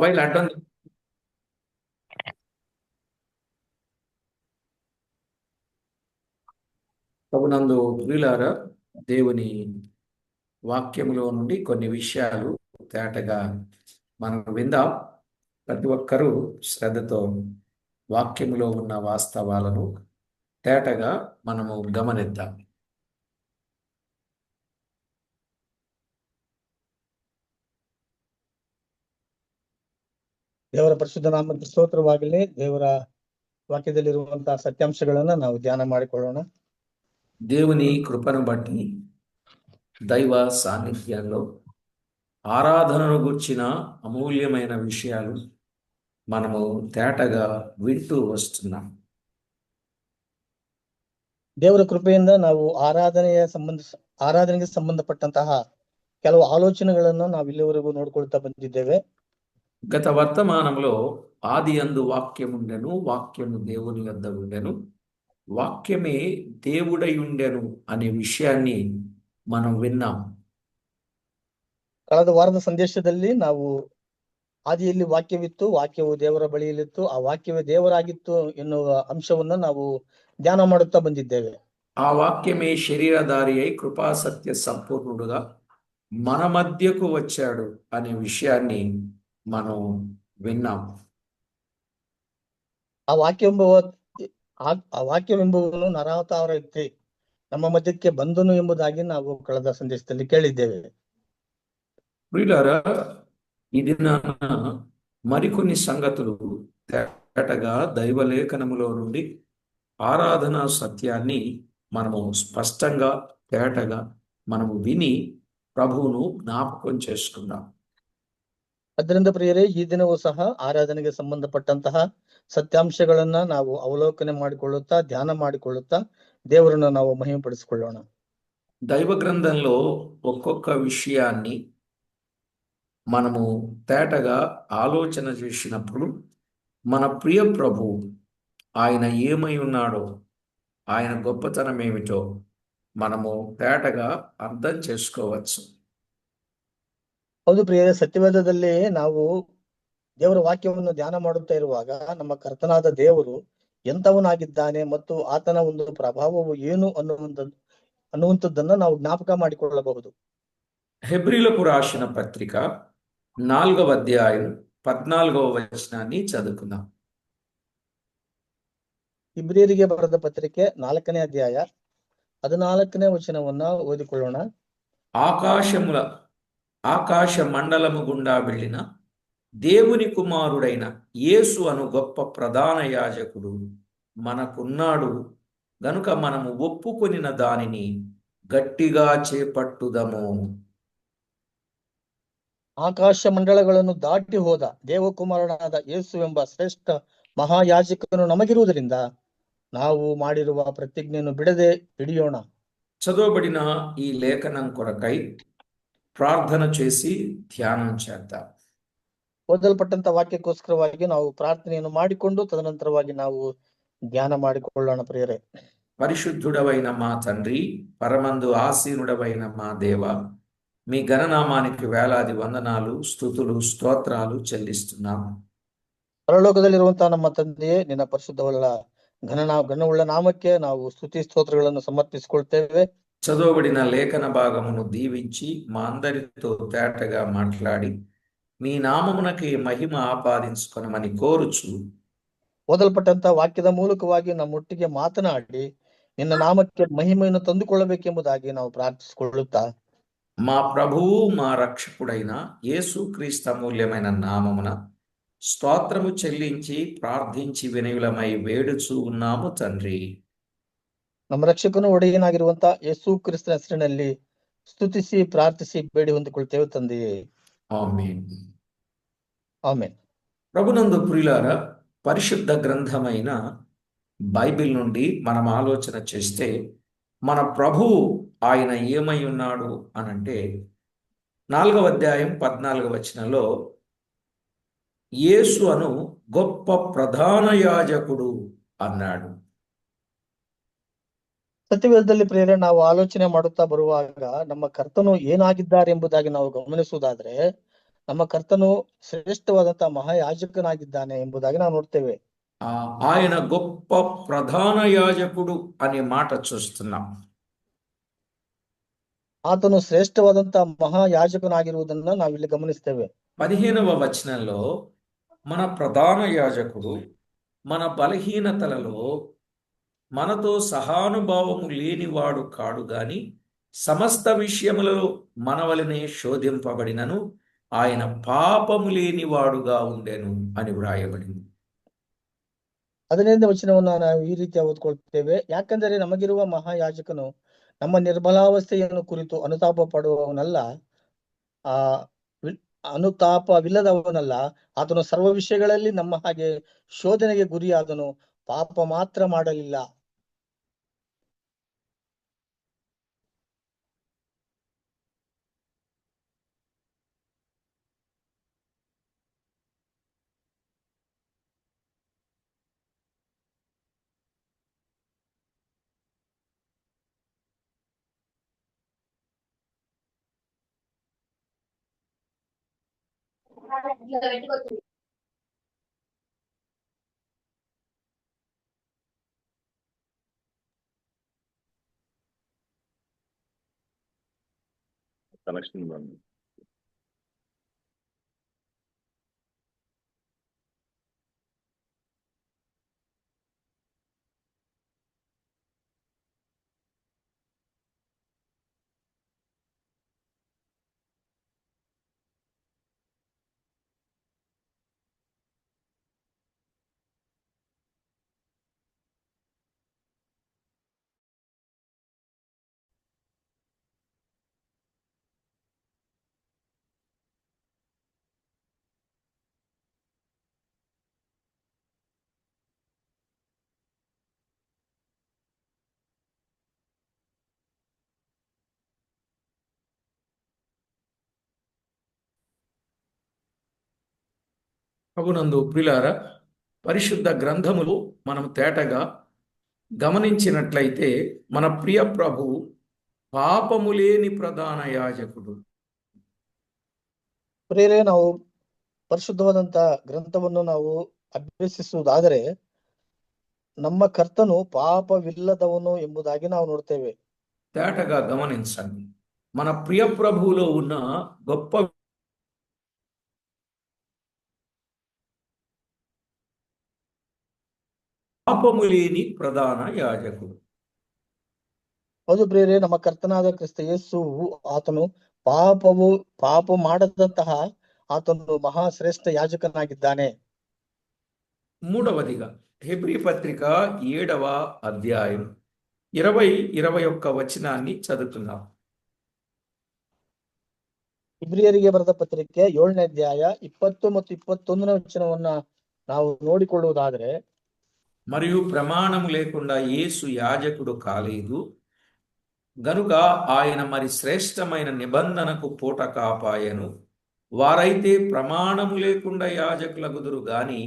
Mobile అడ్డం ప్రభునందు ప్రియులారా, దేవుని వాక్యములో నుండి కొన్ని విషయాలు తేటగా మనం విందాం. ప్రతి ఒక్కరూ శ్రద్ధతో వాక్యములో ఉన్న వాస్తవాలను తేటగా మనము గమనిద్దాం. ದೇವರ ಪರಿಶುದ್ಧ ನಾಮಕ್ಕೆ ಸ್ತೋತ್ರವಾಗಲಿ. ದೇವರ ವಾಕ್ಯದಲ್ಲಿರುವಂತಹ ಸತ್ಯಾಂಶಗಳನ್ನ ನಾವು ಧ್ಯಾನ ಮಾಡಿಕೊಳ್ಳೋಣ. దేవుని కృపను బట్టి దైవ సాన్నిధ్యంలో ఆరాధనను గుర్చిన అమూల్యమైన విషయాలు మనము తేటగా వింటూ వస్తున్నాం. ದೇವರ ಕೃಪೆಯಿಂದ ನಾವು ಆರಾಧನೆಗೆ ಸಂಬಂಧಪಟ್ಟಂತಹ ಕೆಲವು ಆಲೋಚನೆಗಳನ್ನು ನಾವು ಇಲ್ಲಿವರೆಗೂ ನೋಡ್ಕೊಳ್ತಾ ಬಂದಿದ್ದೇವೆ. గత వర్తమానంలో ఆది యందు వాక్యముండెను, వాక్యము దేవుని వద్ద ఉండెను, వాక్యమే దేవుడై ఉండెను అనే విషయాన్ని మనం విన్నాం. ಕಳೆದ ವಾರದ ಸಂದೇಶದಲ್ಲಿ ನಾವು ಆದಿಯಲ್ಲಿ ವಾಕ್ಯವಿತ್ತು, ವಾಕ್ಯವು ದೇವರ ಬಳಿಯಲ್ಲಿತ್ತು, ಆ ವಾಕ್ಯವೇ ದೇವರಾಗಿತ್ತು ಎನ್ನುವ ಅಂಶವನ್ನ ನಾವು ಧ್ಯಾನ ಮಾಡುತ್ತಾ ಬಂದಿದ್ದೇವೆ. ఆ వాక్యమే శరీరధారి అయి కృపాసత్య సంపూర్ణుడుగా మన మధ్యకు వచ్చాడు అనే విషయాన్ని మనం విన్నాం. ಆ ವಾಕ್ಯವೆಂಬುವನು ನರಾವತಾರ ಎತ್ತಿ ನಮ್ಮ ಮಧ್ಯಕ್ಕೆ ಬಂದನು ಎಂಬುದಾಗಿ ನಾವು ಕಳೆದ ಸಂದೇಶದಲ್ಲಿ ಕೇಳಿದ್ದೇವೆ. ప్రియులారా, ఇది మరికొన్ని సంగతులు తేటగా దైవలేఖనములో నుండి ఆరాధనా సత్యాన్ని మనము స్పష్టంగా తేటగా మనము విని ప్రభువును జ్ఞాపకం చేసుకుందాం. ಅದರಿಂದ ಪ್ರಿಯರೇ, ಈ ದಿನವೂ ಸಹ ಆರಾಧನೆಗೆ ಸಂಬಂಧಪಟ್ಟಂತಹ ಸತ್ಯಾಂಶಗಳನ್ನ ನಾವು ಅವಲೋಕನೆ ಮಾಡಿಕೊಳ್ಳುತ್ತಾ ಧ್ಯಾನ ಮಾಡಿಕೊಳ್ಳುತ್ತಾ ದೇವರನ್ನು ನಾವು ಮಹಿಮೆಪಡಿಸಿಕೊಳ್ಳೋಣ. దైవ గ్రంథంలో ఒక్కొక్క విషయాన్ని మనము తేటగా ఆలోచన చేసినప్పుడు మన ప్రియ ప్రభు ఆయన ఏమై ఉన్నాడో, ఆయన గొప్పతనం ఏమిటో మనము తేటగా అర్థం చేసుకోవచ్చు. ಹೌದು ಪ್ರಿಯರೇ, ಸತ್ಯವೇದದಲ್ಲಿ ನಾವು ದೇವರ ವಾಕ್ಯವನ್ನು ಧ್ಯಾನ ಮಾಡುತ್ತಾ ಇರುವಾಗ ನಮ್ಮ ಕರ್ತನಾದ ದೇವರು ಎಂತವನಾಗಿದ್ದಾನೆ ಮತ್ತು ಆತನ ಒಂದು ಪ್ರಭಾವವು ಏನು ಅನ್ನುವಂಥದ್ದನ್ನ ನಾವು ಜ್ಞಾಪಕ ಮಾಡಿಕೊಳ್ಳಬಹುದು. హెబ్రీలకు రాసిన పత్రిక 4వ అధ్యాయం 14వ వచనాన్ని చదువుకుందాం. ಇಬ್ರಿಯರಿಗೆ ಬರೆದ ಪತ್ರಿಕೆ 4ನೇ ಅಧ್ಯಾಯ 14ನೇ ವಚನವನ್ನ ಓದಿಕೊಳ್ಳೋಣ. ఆకాశ మండలము గుండా వెళ్ళిన దేవుని కుమారుడైన యేసు అను గొప్ప ప్రధాన యాజకుడు మనకున్నాడు గనుక మనము ఒప్పుకొనిన దానిని గట్టిగా చేపట్టుదము. ಆಕಾಶ ಮಂಡಳಗಳನ್ನು ದಾಟಿ ಹೋದ ದೇವಕುಮಾರನಾದ ಯೇಸು ಎಂಬ ಶ್ರೇಷ್ಠ ಮಹಾಯಾಜಕನು ನಮಗಿರುವುದರಿಂದ ನಾವು ಮಾಡಿರುವ ಪ್ರತಿಜ್ಞೆಯನ್ನು ಬಿಡದೆ ಹಿಡಿಯೋಣ. చదవబడిన ఈ లేఖనం కొరకై ప్రార్థన చేసి ధ్యానం చేద్దాం. ಓದಲ್ಪಟ್ಟಂತ ವಾಕ್ಯಕ್ಕೋಸ್ಕರವಾಗಿ ನಾವು ಪ್ರಾರ್ಥನೆಯನ್ನು ಮಾಡಿಕೊಂಡು ತದನಂತರವಾಗಿ ನಾವು ಧ್ಯಾನ ಮಾಡಿಕೊಳ್ಳೋಣ. ಪ್ರಿಯರೇ, పరిశుద్ధుడవైన మా తండ్రి, పరమందు ఆసీనుడవైన మా దేవ, మీ ఘననామానికి వేలాది వందనాలు, స్తుతులు, స్తోత్రాలు చెల్లిస్తున్నాము. ಪರಲೋಕದಲ್ಲಿರುವಂತಹ ನಮ್ಮ ತಂದೆಯೇ, ನಿನ್ನ ಪರಿಶುದ್ಧವಲ್ಲ ಘನವುಳ್ಳ ನಾಮಕ್ಕೆ ನಾವು ಸ್ತುತಿ ಸ್ತೋತ್ರಗಳನ್ನು ಸಮರ್ಪಿಸಿಕೊಳ್ತೇವೆ. చదవబడిన లేఖన భాగమును దీవించి మా అందరితో తేటగా మాట్లాడి మీ నామమునకి మహిమ ఆపాదించుకొనమని కోరుచు, ಓದಲ್ಪಟ್ಟಂತ ವಾಕ್ಯದ ಮೂಲಕವಾಗಿ ನಮ್ಮೊಟ್ಟಿಗೆ ಮಾತನಾಡಿ ನಿನ್ನ ನಾಮಕ್ಕೆ ಮಹಿಮೆಯನ್ನು ತಂದುಕೊಳ್ಳಬೇಕೆಂಬುದಾಗಿ ನಾವು ಪ್ರಾರ್ಥಿಸಿಕೊಳ್ಳುತ್ತಾ, మా ప్రభువు మా రక్షకుడైన యేసుక్రీస్తు అమూల్యమైన నామమున స్తోత్రము చెల్లించి ప్రార్థించి వినయులమై వేడుచూ ఉన్నాము తండ్రి. ನಮ್ಮ ರಕ್ಷಕನು ಒಡೆಯನಾಗಿರುವಂತ ಯೇಸು ಕ್ರಿಸ್ತನ ಹೆಸರಿನಲ್ಲಿ ಸ್ತುತಿಸಿ ಪ್ರಾರ್ಥಿಸಿ ಬೇಡಿ ಹೊಂದಿಕೊಳ್ತೇವೆ ತಂದೆಯೇ, ఆమేన్. ಆಮೆನ್. ప్రభునందు ప్రియులారా, పరిశుద్ధ గ్రంథమైన బైబిల్ నుండి మనం ఆలోచన చేస్తే మన ప్రభువు ఆయన ఏమై ఉన్నాడు అనంటే 4వ అధ్యాయం 14వ వచనంలో యేసు అను గొప్ప ప్రధాన యాజకుడు అన్నాడు. ಸತ್ಯವೇದದಲ್ಲಿ ಪ್ರೇರಣೆ ನಾವು ಆಲೋಚನೆ ಮಾಡುತ್ತಾ ಬರುವಾಗ ನಮ್ಮ ಕರ್ತನು ಏನಾಗಿದ್ದಾರೆ ಎಂಬುದಾಗಿ ನಾವು ಗಮನಿಸುವುದಾದ್ರೆ, ನಮ್ಮ కర్తను శ్రేಷ್ಠವಾದಂತಹ మహాయాజకನಾಗಿದ್ದಾನೆ ಎಂಬುದಾಗಿ ನಾವು ನೋಡ್ತೇವೆ. ఆయన గొప్ప ప్రధాన యాజకుడు అనే మాట చూస్తున్నాం. ఆతను శ్రేಷ್ಠವಾದಂತಹ మహాయాజಕನಾಗಿರುವುದನ್ನ ನಾವಿಲ್ಲಿ గమనిಸ್ತೇವೆ. 15వ వచనంలో మన ప్రధాన యాజకుడు మన బలహీనతలలో మనతో సహానుభావము లేనివాడు కాడు గాని సమస్త విషయములలో మనవలనే శోధింపబడినను ఆయన పాపము లేనివాడుగా ఉండెను అని వ్రాయబడింది. 15ನೇ ವಚನವನ್ನ ನಾವು ಈ ರೀತಿ ಓದ್ಕೊಳ್ತೇವೆ. ಯಾಕಂದರೆ ನಮಗಿರುವ ಮಹಾಯಾಜಕನು ನಮ್ಮ ನಿರ್ಬಲಾವಸ್ಥೆಯನ್ನು ಕುರಿತು ಅನುತಾಪ ಪಡುವವನಲ್ಲ, ಆ ಅನುತಾಪವಿಲ್ಲದವನಲ್ಲ. ಆತನು ಸರ್ವ ವಿಷಯಗಳಲ್ಲಿ ನಮ್ಮ ಹಾಗೆ ಶೋಧನೆಗೆ ಗುರಿಯಾದನು, ಪಾಪ ಮಾತ್ರ ಮಾಡಲಿಲ್ಲ. కనెక్షన్ బాగుంది. ప్రభునందు ప్రియులారా, పరిశుద్ధ గ్రంథములు మనం తేటగా గమనించినట్లయితే మన ప్రియ ప్రభు పాపము లేని ప్రధాన యాజకుడు. ಪ್ರಿಯರೇ, ನಾವು ಪರಿಶುದ್ಧವಾದಂತ ಗ್ರಂಥವನ್ನು ನಾವು ಅಭ್ಯಸಿಸುವುದಾದರೆ ನಮ್ಮ ಕರ್ತನು ಪಾಪವಿಲ್ಲದವನು ಎಂಬುದಾಗಿ ನಾವು ನೋಡ್ತೇವೆ. తేటగా గమనించండి, మన ప్రియ ప్రభువులో ఉన్న గొప్ప పాపము లేని ప్రధాన యాజకుడు. ಹೌದು ಪ್ರಿಯರೇ, ನಮ್ಮ ಕರ್ತನಾದ ಕ್ರಿಸ್ತ ಯೇಸುವು ಆತನು ಪಾಪ ಮಾಡದಂತಹ ಆತನು ಮಹಾಶ್ರೇಷ್ಠ ಯಾಜಕನಾಗಿದ್ದಾನೆ. మూడవదిగా హెబ్రీ పత్రిక 7వ అధ్యాయం 20-21 వచనాన్ని చదువుతున్నాం. ಇಬ್ರಿಯರಿಗೆ ಬರೆದ ಪತ್ರಿಕೆ 7ನೇ ಅಧ್ಯಾಯ 20 ಮತ್ತು 21ನೇ ವಚನವನ್ನ ನಾವು ನೋಡಿಕೊಳ್ಳುವುದಾದ್ರೆ, మరియు ప్రమాణము లేకుండా యేసు యాజకుడు కాలేదు గనుక ఆయన మరి శ్రేష్టమైన నిబంధనకు పూట కాపాయను. వారైతే ప్రమాణము లేకుండా యాజకులగుదురు గాని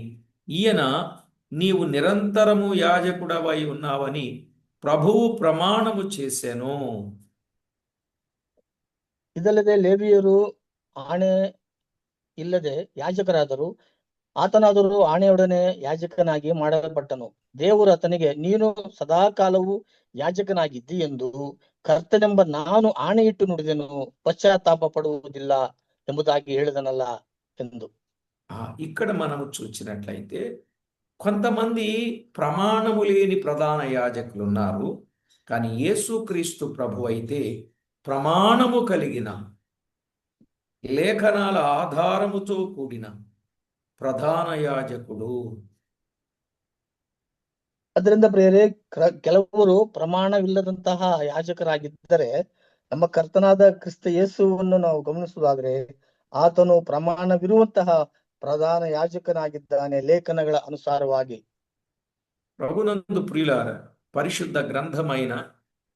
ఈయన నీవు నిరంతరము యాజకుడవై ఉన్నావని ప్రభువు ప్రమాణము చేసెను. ಇದಲ್ಲದೆ ಲೇವಿಯರು ಆಣೆ ಇಲ್ಲದೆ ಯಾಜಕರಾದರು, ಆತನಾದರೂ ಆಣೆಯೊಡನೆ ಯಾಜಕನಾಗಿ ಮಾಡಲ್ಪಟ್ಟನು. ದೇವರು ಆತನಿಗೆ, ನೀನು ಸದಾಕಾಲವು ಯಾಜಕನಾಗಿದ್ದಿ ಎಂದು ಕರ್ತನೆಂಬ ನಾನು ಆಣೆಯಿಟ್ಟು ನುಡಿದೆನು, ಪಶ್ಚಾತ್ತಾಪ ಪಡುವುದಿಲ್ಲ ಎಂಬುದಾಗಿ ಹೇಳಿದನಲ್ಲ ಎಂದು. ఇక్కడ మనము చూచినట్లయితే కొంతమంది ప్రమాణము లేని ప్రధాన యాజకులు ఉన్నారు, కానీ యేసుక్రీస్తు ప్రభు అయితే ప్రమాణము కలిగిన లేఖనాల ఆధారముతో కూడిన ప్రధాన యాజకుడు. ಅದರಿಂದ ಪ್ರಿಯರೇ, ಕೆಲವರು ಪ್ರಮಾಣವಿಲ್ಲದಂತಹ ಯಾಜಕರಾಗಿದ್ದರೆ ನಮ್ಮ ಕರ್ತನಾದ ಕ್ರಿಸ್ತ ಯೇಸುವನ್ನು ನಾವು ಗಮನಿಸುವುದಾದ್ರೆ ಆತನು ಪ್ರಮಾಣವಿರುವಂತಹ ಪ್ರಧಾನ ಯಾಜಕನಾಗಿದ್ದಾನೆ, ಲೇಖನಗಳ ಅನುಸಾರವಾಗಿ. ప్రభునందు ప్రియులార, పరిశుద్ధ గ్రంథమైన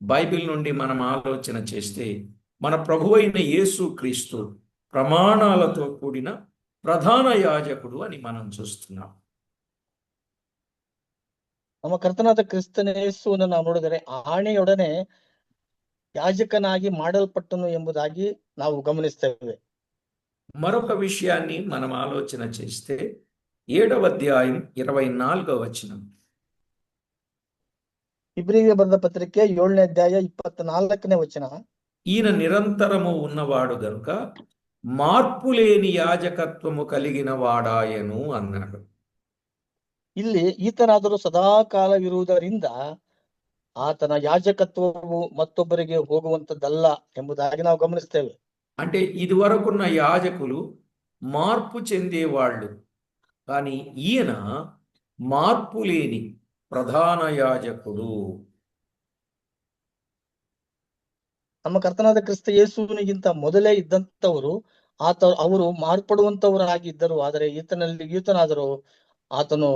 బైబిల్ నుండి మనం ఆలోచన చేస్తే మన ప్రభువైన యేసు క్రీస్తు ప్రమాణాలతో కూడిన ప్రధాన యాజకుడు అని మనం చూస్తున్నాం. ನಮ್ಮ ಕರ್ತನಾದ ಕ್ರಿಸ್ತನ ಯೇಸುವನ್ನು ನಾವು ನೋಡಿದರೆ ಆಣೆಯೊಡನೆ ಯಾಜಕನಾಗಿ ಮಾಡಲ್ಪಟ್ಟನು ಎಂಬುದಾಗಿ ನಾವು ಗಮನಿಸ್ತೇವೆ. మరొక విషయాన్ని మనం ఆలోచన చేస్తే 7వ అధ్యాయం 24వ వచనం. ಇಬ್ರಿಯ ಬರೆದ ಪತ್ರಿಕೆ 7ನೇ ಅಧ್ಯಾಯ 24ನೇ ವಚನ. ఈయన నిరంతరము ఉన్నవాడు గనుక మార్పు లేని యాజకత్వము కలిగిన వాడాయను అన్నాడు. ಇಲ್ಲಿ ಈತನಾದರೂ ಸದಾಕಾಲವಿರುವುದರಿಂದ ಆತನ ಯಾಜಕತ್ವವು ಮತ್ತೊಬ್ಬರಿಗೆ ಹೋಗುವಂತದ್ದಲ್ಲ ಎಂಬುದಾಗಿ ನಾವು ಗಮನಿಸ್ತೇವೆ. అంటే ఇదివరకున్న యాజకులు మార్పు చెందేవాళ్ళు, కానీ ఈయన మార్పు లేని ప్రధాన యాజకుడు. ನಮ್ಮ ಕರ್ತನಾದ ಕ್ರಿಸ್ತ ಯೇಸುವಿನಿಗಿಂತ ಮೊದಲೇ ಇದ್ದಂತವರು ಅವರು ಮಾರ್ಪಡುವಂತವರಾಗಿದ್ದರು. ಆದರೆ ಈತನಾದರೂ ಆತನು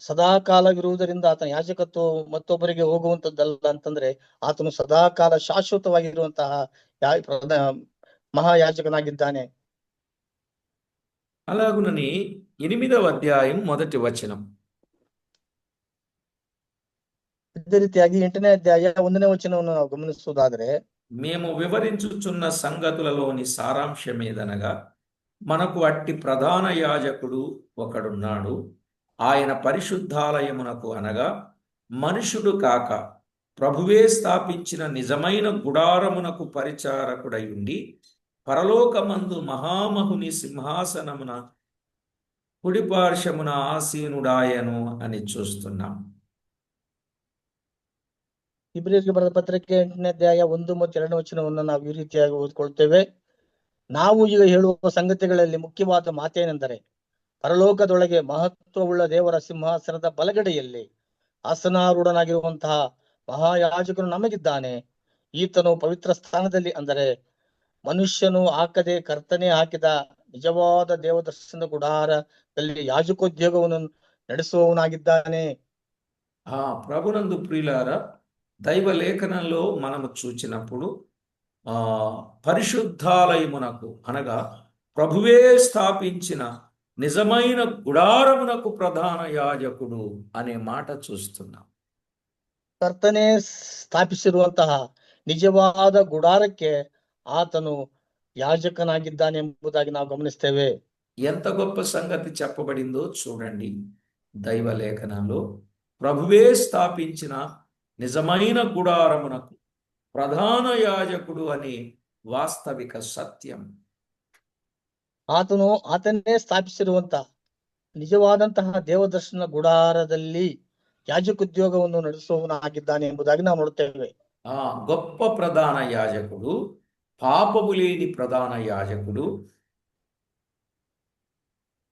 ಸದಾಕಾಲವಿರುವುದರಿಂದ ಆತನ ಯಾಜಕತ್ವ ಮತ್ತೊಬ್ಬರಿಗೆ ಹೋಗುವಂತದ್ದಲ್ಲ ಅಂತಂದ್ರೆ ಆತನು ಸದಾಕಾಲ ಶಾಶ್ವತವಾಗಿರುವಂತಹ మహాయాజకునాగిದ್ದಾನೆ. అలాగునని 8వ అధ్యాయం 1వ వచనం. ಇದೇ ರೀತಿಯಾಗಿ 8ನೇ ಅಧ್ಯಾಯ 1ನೇ ವಚನವನ್ನು ನಾವು ಗಮನಿಸುವುದಾದರೆ, మేము వివరించుచున్న సంగతులలోని సారాంశమేదనగా మనకు అట్టి ప్రధాన యాజకుడు ఒకడున్నాడు. ఆయన పరిశుద్ధాలయమునకు అనగా మనుషుడు కాక ప్రభువే స్థాపించిన నిజమైన గుడారమునకు పరిచారకుడై ఉండి పరలోకమందు మహామహుని సింహాసనమున కుడిపార్శ్వమున ఆసీనుడాయను అని చూస్తున్నాం. ಇಬ್ರಿಯರಿಗೆ ಬರೆದ ಪತ್ರಿಕೆ 8ನೇ ಅಧ್ಯಾಯ 1 ಮತ್ತು 2ನೇ ವಚನವನ್ನು ನಾವು ಈ ರೀತಿಯಾಗಿ ಓದಿಕೊಳ್ತೇವೆ. ನಾವು ಈಗ ಹೇಳುವ ಸಂಗತಿಗಳಲ್ಲಿ ಮುಖ್ಯವಾದ ಮಾತೇನೆಂದರೆ, ಪರಲೋಕದೊಳಗೆ ಮಹತ್ವವುಳ್ಳ ದೇವರ ಸಿಂಹಾಸನದ ಬಲಗಡೆಯಲ್ಲಿ ಆಸನಾರೂಢನಾಗಿರುವಂತಹ ಮಹಾಯಾಜಕನು ನಮಗಿದ್ದಾನೆ. ಈತನು ಪವಿತ್ರ ಸ್ಥಾನದಲ್ಲಿ, ಅಂದರೆ ಮನುಷ್ಯನು ಹಾಕದೆ ಕರ್ತನೆ ಹಾಕಿದ ನಿಜವಾದ ದೇವದರ್ಶನ ಗುಡಾರದಲ್ಲಿ ಯಾಜಕೋದ್ಯೋಗವನ್ನು ನಡೆಸುವವನಾಗಿದ್ದಾನೆ. ప్రభునందు ప్రియులారా, దైవ లేఖనంలో మనము చూచినప్పుడు పరిశుద్ధాలయమునకు అనగా ప్రభువే స్థాపించిన నిజమైన గుడారమునకు ప్రధాన యాజకుడు అనే మాట చూస్తున్నాం. ಕರ್ತನೆ ಸ್ಥಾಪಿಸಿರುವಂತಹ ನಿಜವಾದ ಗುಡಾರಕ್ಕೆ ಆತನು ಯಾಜಕನಾಗಿದ್ದಾನೆ ಎಂಬುದಾಗಿ ನಾವು ಗಮನಿಸ್ತೇವೆ. ఎంత గొప్ప సంగతి చెప్పబడిందో చూడండి. దైవ లేఖనంలో ప్రభువే స్థాపించిన నిజమైన గుడారమునకు ప్రధాన యాజకుడు అనే వాస్తవిక సత్యం. ಆತನೇ ಸ್ಥಾಪಿಸಿರುವಂತಹ ನಿಜವಾದಂತಹ ದೇವದರ್ಶನ ಗುಡಾರದಲ್ಲಿ ಯಾಜಕೋದ್ಯೋಗವನ್ನು ನಡೆಸುವವನಾಗಿದ್ದಾನೆ ಎಂಬುದಾಗಿ ನಾವು ನೋಡುತ್ತೇವೆ. గొప్ప ప్రధాన యాజకుడు, పాపము లేని ప్రధాన యాజకుడు.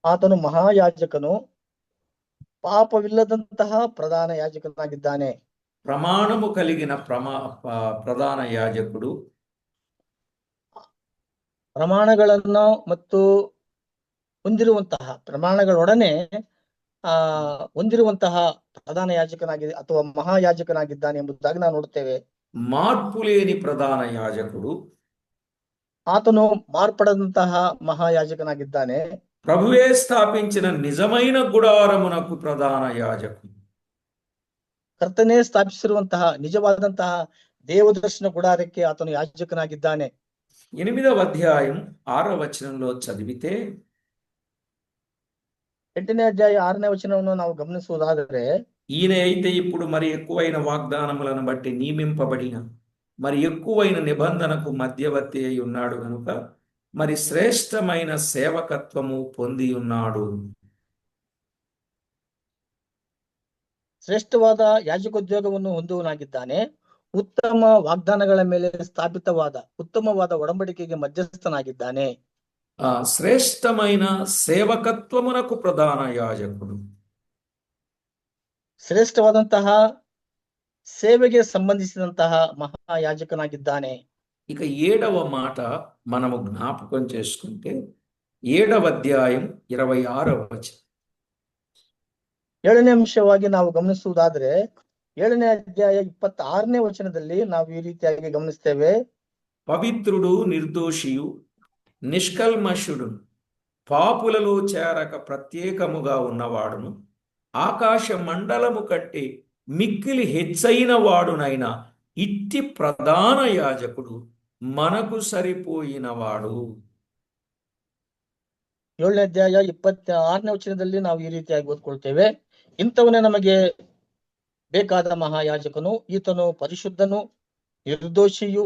ಆತನು ಮಹಾಯಾಜಕನು, ಪಾಪವಿಲ್ಲದಂತಹ ಪ್ರಧಾನ ಯಾಜಕನಾಗಿದ್ದಾನೆ. ప్రమాణము కలిగిన ప్రధాన యాజకుడు. ಪ್ರಮಾಣಗಳನ್ನು ಮತ್ತು ಹೊಂದಿರುವಂತಹ ಪ್ರಮಾಣಗಳೊಡನೆ ಹೊಂದಿರುವಂತಹ ಪ್ರಧಾನ ಯಾಜಕನಾಗಿದೆ ಅಥವಾ ಮಹಾಯಾಜಕನಾಗಿದ್ದಾನೆ ಎಂಬುದಾಗಿ ನಾವು ನೋಡುತ್ತೇವೆ. మార్పు లేని ప్రధాన యాజకుడు. ಆತನು ಮಾರ್ಪಡದಂತಹ ಮಹಾಯಾಜಕನಾಗಿದ್ದಾನೆ. ప్రభువే స్థాపించిన నిజమైన గుడారమునకు ప్రధాన యాజకుడు. ಕರ್ತನೇ ಸ್ಥಾಪಿಸಿರುವಂತಹ ನಿಜವಾದಂತಹ ದೇವದರ್ಶನ ಗುಡಾರಕ್ಕೆ ಆತನು ಯಾಜಕನಾಗಿದ್ದಾನೆ. 8వ అధ్యాయం 6వ వచనంలో చదివితే, 8ನೇ ಅಧ್ಯಾಯ 6ನೇ ವಚನವನ್ನು ನಾವು ಗಮನಿಸುವುದಾದರೆ, ఈయన అయితే ఇప్పుడు మరి ఎక్కువైన వాగ్దానములను బట్టి నియమింపబడిన మరి ఎక్కువైన నిబంధనకు మధ్యవర్తి అయి ఉన్నాడు కనుక మరి శ్రేష్టమైన సేవకత్వము పొంది ఉన్నాడు. ಶ್ರೇಷ್ಠವಾದ ಯಾಜಕೋದ್ಯೋಗವನ್ನು ಹೊಂದುವನಾಗಿದ್ದಾನೆ. ಉತ್ತಮ ವಾಗ್ದಾನಗಳ ಮೇಲೆ ಸ್ಥಾಪಿತವಾದ ಉತ್ತಮವಾದ ಒಡಂಬಡಿಕೆಗೆ ಮಧ್ಯಸ್ಥನಾಗಿದ್ದಾನೆ. శ్రేష్టమైన సేవకత్వమునకు ప్రధాన యాజకుడు. ಶ್ರೇಷ್ಠವಾದಂತಹ ಸೇವೆಗೆ ಸಂಬಂಧಿಸಿದಂತಹ ಮಹಾಯಾಜಕನಾಗಿದ್ದಾನೆ. ఇక 7వ మాట మనము జ్ఞాపకం చేసుకుంటే 7వ అధ్యాయం 26వ వచనం. 7ನೇ ಅಂಶವಾಗಿ ನಾವು ಗಮನಿಸುವುದಾದ್ರೆ 7ನೇ ಅಧ್ಯಾಯ 26ನೇ ವಚನದಲ್ಲಿ ನಾವು ಈ ರೀತಿಯಾಗಿ ಗಮನಿಸ್ತೇವೆ. పవిత్రుడు, నిర్దోషియు, నిష్కల్మషుడు, పాపులలో చేరక ప్రత్యేకముగా ఉన్నవాడును, ఆకాశ మండలము కంటే మిక్కిలి హెచ్చైన వాడునైనా ఇట్టి ప్రధాన యాజకుడు మనకు సరిపోయినవాడు. 7ನೇ ಅಧ್ಯಾಯ 26ನೇ ವಚನದಲ್ಲಿ ನಾವು ಈ ರೀತಿಯಾಗಿ ಓದ್ಕೊಳ್ತೇವೆ. ಇಂಥವನೇ ನಮಗೆ ಬೇಕಾದ ಮಹಾಯಾಜಕನು, ಈತನು ಪರಿಶುದ್ಧನು, ನಿರ್ದೋಷಿಯು,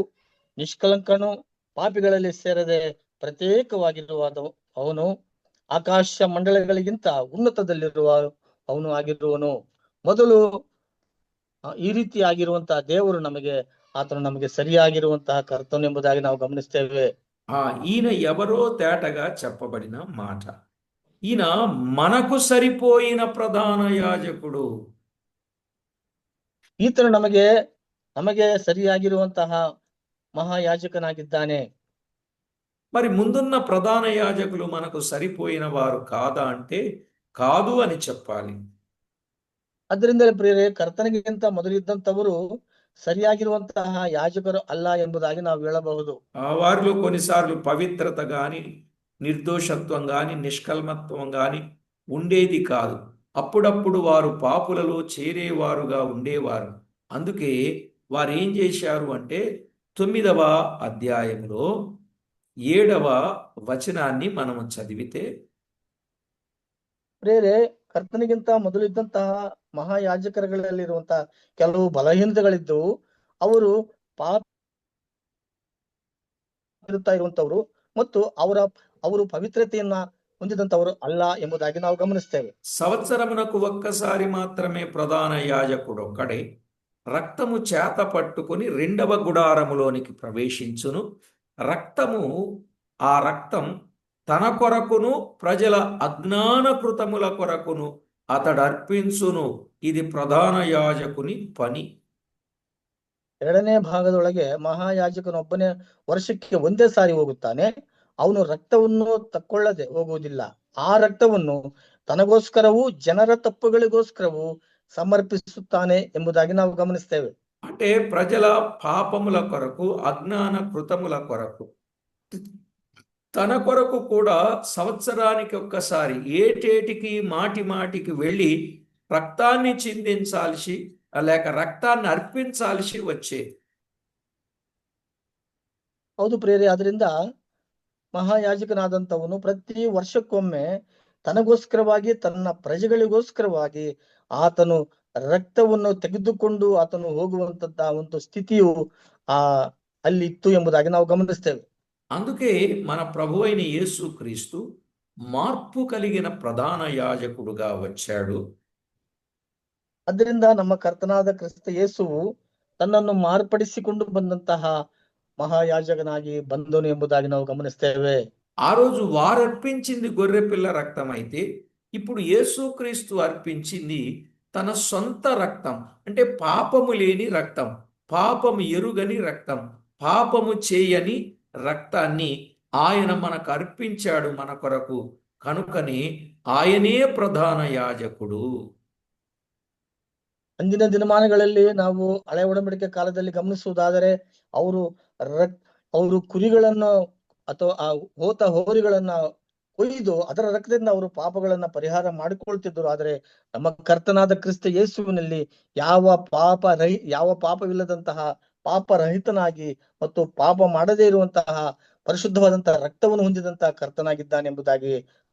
ನಿಷ್ಕಲಂಕನು, ಪಾಪಿಗಳಲ್ಲಿ ಸೇರದೆ ಪ್ರತ್ಯೇಕವಾಗಿರುವ ಅವನು, ಆಕಾಶ ಮಂಡಲಗಳಿಗಿಂತ ಉನ್ನತದಲ್ಲಿರುವ ಅವನು ಆಗಿರುವನು. ಮೊದಲು ಈ ರೀತಿಯಾಗಿರುವಂತಹ ದೇವರು ಆತನು ನಮಗೆ సరియాగిರುವಂತಹ కర్తను ಎಂಬುದಾಗಿ ನಾವು గమనిಸ್ತೇವೆ. ఈయన ఎవరో తేటగా చెప్పబడిన మాట. ఈయన మనకు సరిపోయిన ప్రధాన యాజకుడు. ಈತನು ನಮಗೆ ಸರಿಯಾಗಿರುವಂತಹ మహాయాజకನಾಗಿದ್ದಾನೆ. మరి ముందున్న ప్రధాన యాజకులు మనకు సరిపోయిన వారు కాదా అంటే కాదు అని చెప్పాలి. ಅದರಿಂದಲೇ ಪ್ರಿಯರೇ, ಕರ್ತನಿಗಿಂತ ಮೊದಲಿದ್ದಂಥವರು సరిಯಾಗಿರುವಂತಹ యాజಕರು ಅಲ್ಲ ಎಂಬುದಾಗಿ ನಾವು ಹೇಳಬಹುದು. వారిలో కొన్నిసార్లు పవిత్రత గాని, నిర్దోషత్వం గాని, నిష్కల్మత్వం గాని ఉండేది కాదు. అప్పుడప్పుడు వారు పాపులలో చేరేవారుగా ఉండేవారు. అందుకే వారు ఏం చేశారు అంటే 9వ అధ్యాయంలో 7వ వచనాన్ని మనము చదివితే, ಪ್ರಿಯರೇ, ಕರ್ತನಿಗಿಂತ ಮೊದಲಿದ್ದಂತಹ ಮಹಾಯಾಜಕರುಗಳಲ್ಲಿರುವಂತಹ ಕೆಲವು ಬಲಹೀನತೆಗಳಿದ್ದವು. ಅವರು ಇರುತ್ತಾ ಇರುವಂತವ್ರು ಮತ್ತು ಅವರು పవిత్రತೆಯನ್ನ ಹೊಂದಿದಂತವರು ಅಲ್ಲ ಎಂಬುದಾಗಿ ನಾವು ಗಮನಿಸ್ತೇವೆ. సంవత్సరమునకు ఒక్కసారి మాత్రమే ప్రధాన యాజకుడు ఒక్కడే రక్తము చేత పట్టుకుని 2వ గుడారములోనికి ప్రవేశించును. ఆ రక్తం తన కొరకును ప్రజల అజ్ఞానకృతముల కొరకును అతడు అర్పించును. ఇది ప్రధాన యాజకుని పని. 2ನೇ ಭಾಗದೊಳಗೆ ಮಹಾಯಾಜಕನೊಬ್ಬನೇ ವರ್ಷಕ್ಕೆ ಒಂದೇ ಸಾರಿ ಹೋಗುತ್ತಾನೆ. ಅವನು ರಕ್ತವನ್ನು ತಕ್ಕೊಳ್ಳದೆ ಹೋಗುವುದಿಲ್ಲ. ಆ ರಕ್ತವನ್ನು ತನಗೋಸ್ಕರವೂ ಜನರ ತಪ್ಪುಗಳಿಗೋಸ್ಕರವೂ ಸಮರ್ಪಿಸುತ್ತಾನೆ ಎಂಬುದಾಗಿ ನಾವು ಗಮನಿಸ್ತೇವೆ. అంటే ప్రజల పాపముల కొరకు, అజ్ఞాన కృతముల కొరకు, తన కొరకు కూడా సంవత్సరానికి ఒక్కసారి ఏటేటికి మాటి మాటికి వెళ్ళి రక్తాన్ని చిందించాల్సి లేక రక్తాన్ని అర్పించాల్సి వచ్చేది. ಹೌದು ಪ್ರಿಯರೇ, ಅದರಿಂದ ಮಹಾಯಾಜಕನಾದಂಥವನು ಪ್ರತಿ ವರ್ಷಕ್ಕೊಮ್ಮೆ ತನಗೋಸ್ಕರವಾಗಿ, ತನ್ನ ಪ್ರಜೆಗಳಿಗೋಸ್ಕರವಾಗಿ ಆತನು ರಕ್ತವನ್ನು ತೆಗೆದುಕೊಂಡು ಆತನು ಹೋಗುವಂತಹ ಒಂದು ಸ್ಥಿತಿಯು ಅಲ್ಲಿ ಇತ್ತು ಎಂಬುದಾಗಿ ನಾವು ಗಮನಿಸ್ತೇವೆ. అందుకే మన ప్రభు అయిన యేసుక్రీస్తు మార్పు కలిగిన ప్రధాన యాజకుడుగా వచ్చాడు. ಅದರಿಂದ ನಮ್ಮ ಕರ್ತನಾದ ಕ್ರಿಸ್ತ ಯೇಸುವು ತನ್ನನ್ನು ಮಾರ್ಪಡಿಸಿಕೊಂಡು ಬಂದಂತಹ మహాయాజకನಾಗಿ ಬಂದನು ಎಂಬುದಾಗಿ ನಾವು ಗಮನಿಸ್ತೇವೆ. ఆ రోజు వారు అర్పించింది గొర్రెపిల్ల రక్తం అయితే, ఇప్పుడు యేసుక్రీస్తు అర్పించింది తన సొంత రక్తం. అంటే పాపము లేని రక్తం, పాపము ఎరుగని రక్తం, పాపము చేయని రక్తాన్ని ఆయన మనకు అర్పించాడు మన కొరకు. కనుకనే ఆయనే ప్రధాన యాజకుడు. ಅಂದಿನ ದಿನಮಾನಗಳಲ್ಲಿ ನಾವು ಹಳೆ ಒಡಂಬಡಿಕೆ ಕಾಲದಲ್ಲಿ ಗಮನಿಸುವುದಾದರೆ ಅವರು ಕುರಿಗಳನ್ನು ಅಥವಾ ಆ ಹೋರಿಗಳನ್ನ ಕೊಯ್ದು ಅದರ ರಕ್ತದಿಂದ ಅವರು ಪಾಪಗಳನ್ನ ಪರಿಹಾರ ಮಾಡಿಕೊಳ್ತಿದ್ದರು. ಆದರೆ ನಮ್ಮ ಕರ್ತನಾದ ಕ್ರಿಸ್ತ ಯೇಸುವಿನಲ್ಲಿ ಯಾವ ಪಾಪವಿಲ್ಲದಂತಹ ಪಾಪರಹಿತನಾಗಿ ಮತ್ತು ಪಾಪ ಮಾಡದೇ ಇರುವಂತಹ ಪರಿಶುದ್ಧವಾದಂತಹ ರಕ್ತವನ್ನು ಹೊಂದಿದಂತಹ ಕರ್ತನಾಗಿದ್ದಾನೆ ಎಂಬುದಾಗಿ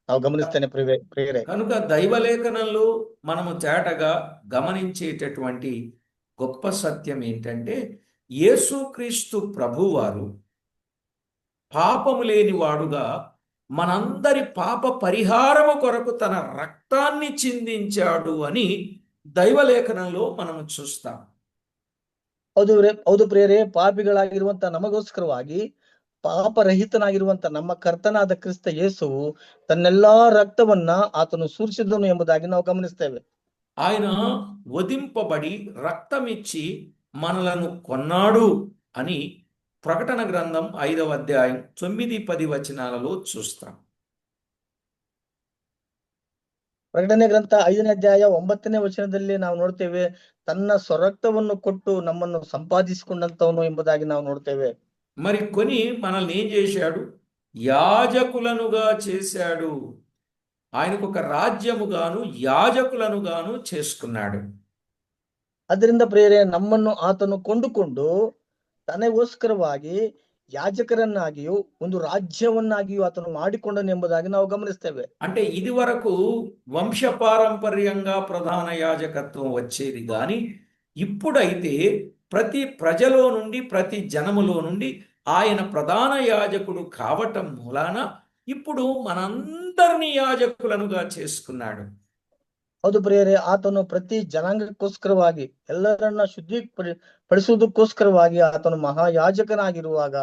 ನಾವು ಗಮನಿಸ್ತೇನೆ ಪ್ರಿಯರೇ. కనుక దైవలేఖనంలో మనము తేటగా గమనించేటటువంటి గొప్ప సత్యం ఏంటంటే, యేసుక్రీస్తు ప్రభువారు పాపము లేని వాడుగా మనందరి పాప పరిహారము కొరకు తన రక్తాన్ని చిందించాడు అని దైవలేఖనంలో మనము చూస్తాం. ಹೌದು ಪ್ರಿಯರೇ, ಪಾಪಿಗಳಾಗಿರುವಂತ ನಮಗೋಸ್ಕರವಾಗಿ ಪಾಪರಹಿತನಾಗಿರುವಂತ ನಮ್ಮ ಕರ್ತನಾದ ಕ್ರಿಸ್ತ ಯೇಸುವು ತನ್ನೆಲ್ಲಾ ರಕ್ತವನ್ನ ಆತನು ಸುರಿಸಿದನು ಎಂಬುದಾಗಿ ನಾವು ಗಮನಿಸ್ತೇವೆ. ఆయన వధింపబడి రక్తమిచ్చి మనలను కొన్నాడు అని ప్రకటన గ్రంథం 5వ అధ్యాయం 9-10 వచనాలలో చూస్తాం. ಪ್ರಕಟಣೆ ಗ್ರಂಥ 5ನೇ ಅಧ್ಯಾಯ 9ನೇ ವಚನದಲ್ಲಿ ನಾವು ನೋಡ್ತೇವೆ, ತನ್ನ ಸ್ವರಕ್ತವನ್ನು ಕೊಟ್ಟು ನಮ್ಮನ್ನು ಸಂಪಾದಿಸಿಕೊಂಡಂತವನು ಎಂಬುದಾಗಿ ನಾವು ನೋಡ್ತೇವೆ. మరి కొని మనల్ని ఏం చేశాడు? యాజకులనుగా చేశాడు. ఆయనకు ఒక రాజ్యముగాను యాజకులనుగాను చేసుకున్నాడు. ಅದರಿಂದ ಪ್ರಿಯರೇ, ನಮ್ಮನ್ನು ಆತನು ಕೊಂಡುಕೊಂಡು ತನಗೋಸ್ಕರವಾಗಿ ಯಾಜಕರನ್ನಾಗಿಯೂ ಒಂದು ರಾಜ್ಯವನ್ನಾಗಿಯೂ ಆತನು ಮಾಡಿಕೊಂಡನು ಎಂಬುದಾಗಿ ನಾವು ಗಮನಿಸ್ತೇವೆ. అంటే ఇది వరకు వంశపారంపర్యంగా ప్రధాన యాజకత్వం వచ్చేది కానీ ఇప్పుడైతే ప్రతి ప్రజలో నుండి ప్రతి జనములో నుండి ఆయన ప్రధాన యాజకుడు కావటం మూలాన ఇప్పుడు మనందరినీ యాజకులనుగా చేసుకున్నాడు. ಹೌದು ಪ್ರಿಯರೇ, ಆತನು ಪ್ರತಿ ಜನಾಂಗಕ್ಕೋಸ್ಕರವಾಗಿ ಎಲ್ಲರನ್ನ ಪಡಿಸುವುದಕ್ಕೋಸ್ಕರವಾಗಿ ಆತನು ಮಹಾಯಾಜಕನಾಗಿರುವಾಗ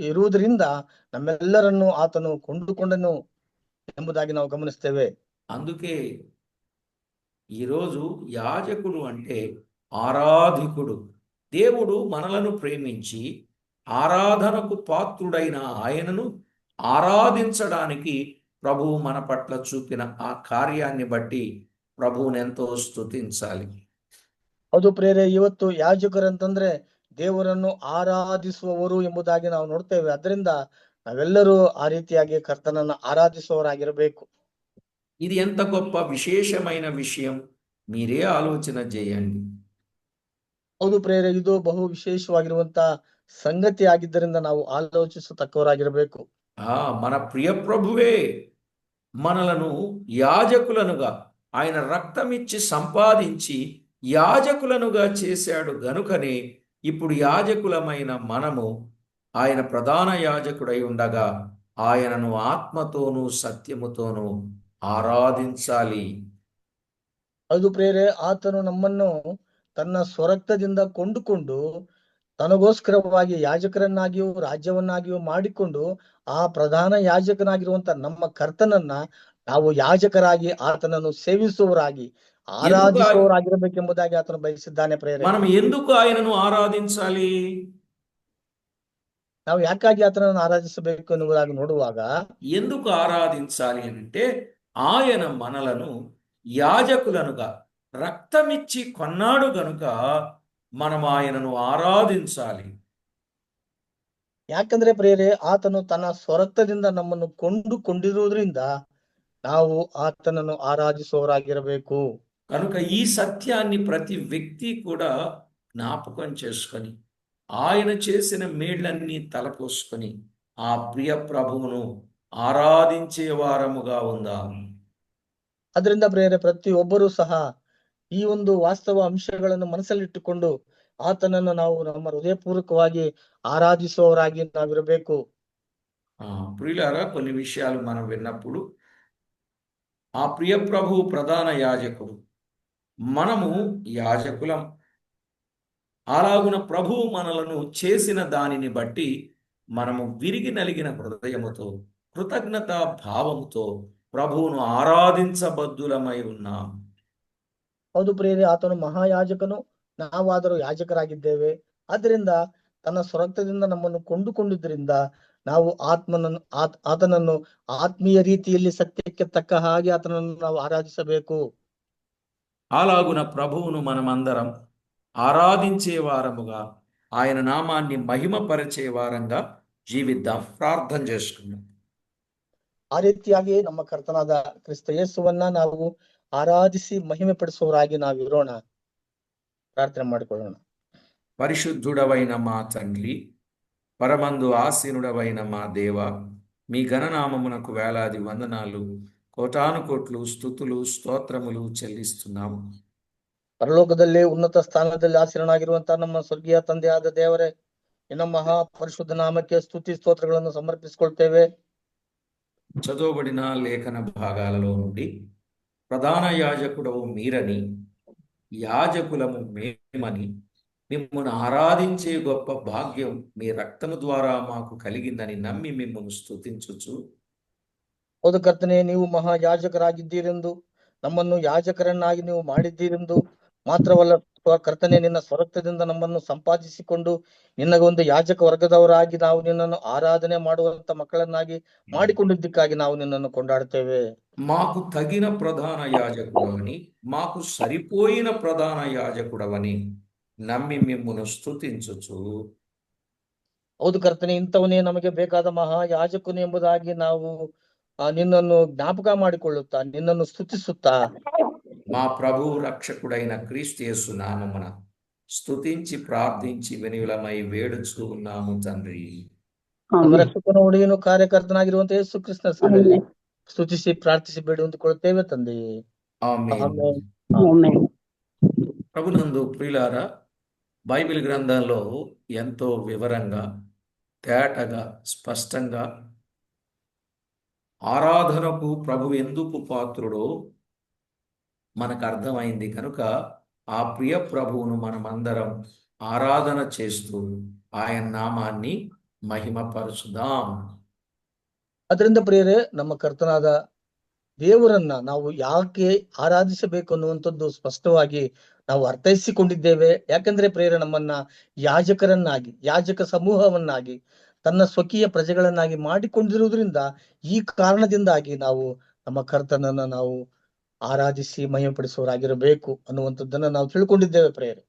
ಇರುವುದರಿಂದ ನಮ್ಮೆಲ್ಲರನ್ನು ಆತನು ಕೊಂಡುಕೊಂಡನು ಎಂಬುದಾಗಿ ನಾವು ಗಮನಿಸ್ತೇವೆ. అందుకే ఈరోజు యాజకుడు అంటే ఆరాధికుడు. దేవుడు మనలను ప్రేమించి ఆరాధనకు పాత్రుడైన ఆయనను ఆరాధించడానికి ప్రభువు మన పట్ల చూపిన ఆ కార్యాన్ని బట్టి ప్రభువుని ఎంతో స్తుతించాలి. ಹೌದು ಪ್ರಿಯರೇ, ಇವತ್ತು ಯಾಜಕರಂತಂದ್ರೆ ದೇವರನ್ನು ಆರಾಧಿಸುವವರು ಎಂಬುದಾಗಿ ನಾವು ನೋಡ್ತೇವೆ. ಅದರಿಂದ ನಾವೆಲ್ಲರೂ ಆ ರೀತಿಯಾಗಿ ಕರ್ತನನ್ನ ಆರಾಧಿಸುವವರಾಗಿರಬೇಕು. ఇది ఎంత గొప్ప విశేషమైన విషయం మీరే ఆలోచన చేయండి. ಹೌದು ಪ್ರಿಯರೇ, ಇದು ಬಹು ವಿಶೇಷವಾಗಿರುವಂತ ಸಂಗತಿ ಆಗಿದ್ದರಿಂದ ನಾವು ಆಲೋಚಿಸತಕ್ಕವರಾಗಿರಬೇಕು. మన ప్రియ ప్రభువే మనలను యాజకులనుగా ఆయన రక్తమిచ్చి సంపాదించి యాజకులనుగా చేశాడు గనుకనే ఇప్పుడు యాజకులమైన మనము ఆయన ప్రధాన యాజకుడై ఉండగా ఆయనను ఆత్మతోనూ సత్యముతోనూ ఆరాధించాలి. ಹೌದು ಪ್ರಿಯರೇ, ಆತನು ನಮ್ಮನ್ನು ತನ್ನ ಸ್ವರಕ್ತದಿಂದ ಕೊಂಡುಕೊಂಡು ತನಗೋಸ್ಕರವಾಗಿ ಯಾಜಕರನ್ನಾಗಿಯೂ ರಾಜ್ಯವನ್ನಾಗಿಯೂ ಮಾಡಿಕೊಂಡು ಆ ಪ್ರಧಾನ ಯಾಜಕನಾಗಿರುವಂತ ನಮ್ಮ ಕರ್ತನನ್ನ ನಾವು ಯಾಜಕರಾಗಿ ಆತನನ್ನು ಸೇವಿಸುವವರಾಗಿ ಆರಾಧಿಸುವವರಾಗಿರಬೇಕೆಂಬುದಾಗಿ ಆತನು ಬಯಸಿದ್ದಾನೆ. ಪ್ರಿಯರೇ, మనం ఎందుకు ఆయనను ఆరాధించాలి? ನಾವು ಯಾಕಾಗಿ ಆತನನ್ನು ಆರಾಧಿಸಬೇಕು ಎನ್ನುವುದಾಗಿ ನೋಡುವಾಗ ఎందుకు ఆరాధించాలి అంటే ఆయన మనలను యాజకులనుగా రక్తమిచ్చి కొన్నాడు గనుక మనం ఆయనను ఆరాధించాలి. ಯಾಕಂದ್ರೆ ಪ್ರಿಯರೇ, ಆತನು ತನ್ನ ಸ್ವರಕ್ತದಿಂದ ನಮ್ಮನ್ನು ಕೊಂಡುಕೊಂಡಿರುವುದರಿಂದ ನಾವು ಆತನನ್ನು ಆರಾಧಿಸುವವರಾಗಿರಬೇಕು. కనుక ఈ సత్యాన్ని ప్రతి వ్యక్తి కూడా జ్ఞాపకం చేసుకొని ఆయన చేసిన మేళ్లన్నీ తలపోసుకొని ఆ ప్రియ ప్రభువును ఆరాధించే వారముగా ఉందాం. ಅದರಿಂದ ಪ್ರಿಯರೇ, ಪ್ರತಿಯೊಬ್ಬರೂ ಸಹ ಈ ಒಂದು ವಾಸ್ತವ ಅಂಶಗಳನ್ನು ಮನಸ್ಸಲ್ಲಿಟ್ಟುಕೊಂಡು ಆತನನ್ನು ನಾವು ನಮ್ಮ ಹೃದಯಪೂರ್ವಕವಾಗಿ ಆರಾಧಿಸುವವರಾಗಿ ನಾವಿರಬೇಕು. ప్రియులారా, కొన్ని విషయాలు మనం విన్నప్పుడు ఆ ప్రియ ప్రభువు ప్రధాన యాజకుడు, మనము యాజకులం. అలాగున ప్రభువు మనలను చేసిన దానిని బట్టి మనము విరిగి నలిగిన హృదయముతో కృతజ్ఞతా భావముతో ప్రభువును ఆరాధించబద్దులమై ఉన్నాం. ಹೌದು ಪ್ರಿಯರೇ, ಆತನು ಮಹಾಯಾಜಕನು, ನಾವಾದರೂ ಯಾಜಕರಾಗಿದ್ದೇವೆ. ಆದ್ದರಿಂದ ತನ್ನ ಸ್ವರಕ್ತದಿಂದ ನಮ್ಮನ್ನು ಕೊಂಡುಕೊಂಡಿದ್ದರಿಂದ ನಾವು ಆತನನ್ನು ಆತ್ಮೀಯ ರೀತಿಯಲ್ಲಿ ಸತ್ಯಕ್ಕೆ ತಕ್ಕ ಹಾಗೆ ಆತನನ್ನು ನಾವು ಆರಾಧಿಸಬೇಕು. అలాగున ప్రభువును మనమందరం ఆరాధించే వారముగా ఆయన నామాన్ని మహిమపరిచే వారంగా జీవిద్దాం. ప్రార్థన చేసుకుందాం. ಆ ರೀತಿಯಾಗಿ ನಮ್ಮ ಕರ್ತನಾದ ಕ್ರಿಸ್ತ ಯೇಸುವನ್ನ ನಾವು ಆರಾಧಿಸಿ ಮಹಿಮೆ ಪಡಿಸುವವರಾಗಿ ನಾವಿರೋಣ. ಪ್ರಾರ್ಥನೆ ಮಾಡಿಕೊಳ್ಳೋಣ. పరిశుద్ధుడవైన మా తండ్రి, పరమందు ఆసీనుడవైన మా దేవ, మీ ఘననామమునకు వేలాది వందనాలు, కోటాను కోట్లు స్తుతులు స్తోత్రములు చెల్లిస్తున్నాము. ಪರಲೋಕದಲ್ಲಿ ಉನ್ನತ ಸ್ಥಾನದಲ್ಲಿ ಆಸೀನನಾಗಿರುವಂತಹ ನಮ್ಮ ಸ್ವರ್ಗೀಯ ತಂದೆಯಾದ ದೇವರೇ, ನಿನ್ನ ಮಹಾ ಪರಿಶುದ್ಧ ನಾಮಕ್ಕೆ ಸ್ತುತಿ ಸ್ತೋತ್ರಗಳನ್ನು ಸಮರ್ಪಿಸಿಕೊಳ್ತೇವೆ. చదవబడిన లేఖన భాగాలలో నుండి ప్రధాన యాజకుడవు మీరని, యాజకులము మేమని, మిమ్మల్ని ఆరాధించే గొప్ప భాగ్యం మీ రక్తము ద్వారా మాకు కలిగిందని నమ్మి మిమ్మల్ని స్తుతించుచు, ಹೌದು ಕರ್ತನೆ, ನೀವು ಮಹಾ ಯಾಜಕರಾಗಿದ್ದೀರೆಂದು, ನಮ್ಮನ್ನು ಯಾಜಕರನ್ನಾಗಿ ನೀವು ಮಾಡಿದ್ದೀರೆಂದು ಮಾತ್ರವಲ್ಲ ಕರ್ತನೆ, ನಿನ್ನ ಸ್ವರಕ್ತದಿಂದ ನಮ್ಮನ್ನು ಸಂಪಾದಿಸಿಕೊಂಡು ನಿನ್ನಗೊಂದು ಯಾಜಕ ವರ್ಗದವರಾಗಿ ನಾವು ನಿನ್ನನ್ನು ಆರಾಧನೆ ಮಾಡುವಂತ ಮಕ್ಕಳನ್ನಾಗಿ ಮಾಡಿಕೊಂಡಿದ್ದಕ್ಕಾಗಿ ನಾವು ನಿನ್ನನ್ನು ಕೊಂಡಾಡುತ್ತೇವೆ. మాకు తగిన ప్రధాన యాజకుడవని, మాకు సరిపోయిన ప్రధాన యాజకుడవని నమ్మి మిమ్మల్ని స్తుతించుచు, ಹೌದು ಕರ್ತನೆ, ಇಂಥವನೇ ನಮಗೆ ಬೇಕಾದ ಮಹಾ ಯಾಜಕನು ಎಂಬುದಾಗಿ ನಾವು ನಿನ್ನನ್ನು ಜ್ಞಾಪಕ ಮಾಡಿಕೊಳ್ಳುತ್ತಾ ನಿನ್ನನ್ನು ಸ್ತುತಿಸುತ್ತಾ మా ప్రభువు రక్షకుడైన క్రీస్తు యేసు నామమున స్తుతించి ప్రార్థించి వినులమై వేడుచూ ఉన్నాము తండ్రి. ನಮ್ಮ ಆಮೆನ್. ರಕ್ಷಕನ ಒಡೆಯನು ಕಾರ್ಯಕರ್ತನಾಗಿರುವಂತಹ ಯೇಸು ಕ್ರಿಸ್ತನ ಸೇವೆಯಲ್ಲಿ ಆಮೆನ್. ಸ್ತುತಿಸಿ ಪ್ರಾರ್ಥಿಸಿ ಬೇಡಿ ಹೊಂದಿಕೊಳ್ಳುತ್ತೇವೆ ತಂದೆಯೇ. ఆమేన్. ఆమేన్. ఆమెన్. ప్రభునందు ప్రియులారా, బైబిల్ గ్రంథంలో ఎంతో వివరంగా, తేటగా, స్పష్టంగా ఆరాధనకు ప్రభు ఎందుకు పాత్రుడో మనకు అర్థమైంది కనుక ఆ ప్రియ ప్రభువును మనమందరం ఆరాధన చేస్తూ ఆయన నామాన్ని మహిమపరచుదాం. ಅದರಿಂದ ಪ್ರಿಯರೇ, ನಮ್ಮ ಕರ್ತನಾದ ದೇವರನ್ನ ನಾವು ಯಾಕೆ ಆರಾಧಿಸಬೇಕು ಅನ್ನುವಂಥದ್ದು ಸ್ಪಷ್ಟವಾಗಿ ನಾವು ಅರ್ಥೈಸಿಕೊಂಡಿದ್ದೇವೆ. ಯಾಕಂದ್ರೆ ಪ್ರಿಯರೇ, ನಮ್ಮನ್ನ ಯಾಜಕ ಸಮೂಹವನ್ನಾಗಿ ತನ್ನ ಸ್ವಕೀಯ ಪ್ರಜೆಗಳನ್ನಾಗಿ ಮಾಡಿಕೊಂಡಿರುವುದರಿಂದ ಈ ಕಾರಣದಿಂದಾಗಿ ನಾವು ನಮ್ಮ ಕರ್ತನನ್ನ ನಾವು ಆರಾಧಿಸಿ ಮಹಿಮೆಪಡಿಸುವವರಾಗಿರಬೇಕು ಅನ್ನುವಂಥದ್ದನ್ನ ನಾವು ತಿಳ್ಕೊಂಡಿದ್ದೇವೆ ಪ್ರಿಯರೇ.